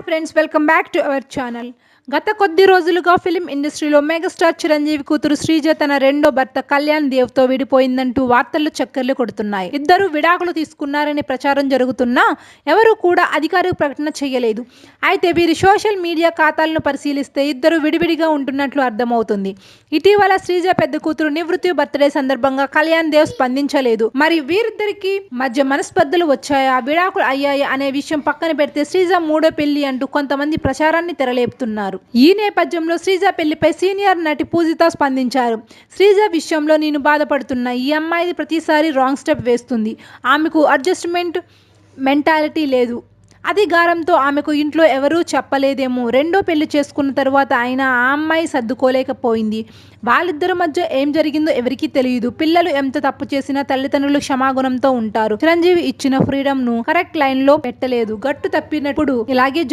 Hi friends, welcome back to our channel. గత కొద్ది రోజులుగా ఫిలిం ఇండస్ట్రీలో మెగాస్టార్ చిరంజీవి కూతురు శ్రీజ తన రెండో భర్త కళ్యాణ్ దేవ్తో విడిపోయిందంటూ వార్తలు చక్కర్లు కొడుతున్నాయి. ఇద్దరు విడాకులు తీసుకున్నారనే ప్రచారం జరుగుతున్నా ఎవరూ కూడా అధికారిక ప్రకటన చేయలేదు. అయితే వీరి సోషల్ మీడియా ఖాతాలను పరిశీలిస్తే ఇద్దరు విడివిడిగా ఉంటున్నట్లు అర్థమవుతుంది. ఇటీవల శ్రీజ పెద్ద కూతురు నివృత్తి బర్త్డే సందర్భంగా కళ్యాణ్ దేవ్ స్పందించలేదు. మరి వీరిద్దరికి మధ్య మనస్పర్ధలు వచ్చాయా, విడాకులు అయ్యాయా అనే విషయం పక్కన పెడితే శ్రీజ మూడో పెళ్లి అంటూ కొంతమంది ప్రచారాన్ని తెరలేపుతున్నారు. ఈ నేపథ్యంలో శ్రీజ పెళ్లిపై సీనియర్ నటి పూజిత స్పందించారు. శ్రీజ విషయంలో నేను బాధపడుతున్నా. ఈ అమ్మాయిది ప్రతిసారి రాంగ్ స్టెప్ వేస్తుంది. ఆమెకు అడ్జస్ట్మెంట్ మెంటాలిటీ లేదు. అధికారంతో ఆమెకు ఇంట్లో ఎవరూ చెప్పలేదేమో. రెండో పెళ్లి చేసుకున్న తరువాత అయినా ఆ అమ్మాయి సర్దుకోలేకపోయింది. వాళ్ళిద్దరి మధ్య ఏం జరిగిందో ఎవరికీ తెలియదు. పిల్లలు ఎంత తప్పు చేసినా తల్లిదండ్రులు క్షమాగుణంతో ఉంటారు. చిరంజీవి ఇచ్చిన ఫ్రీడమ్ ను కరెక్ట్ లైన్ లో పెట్టలేదు. గట్టు తప్పినప్పుడు ఇలాగే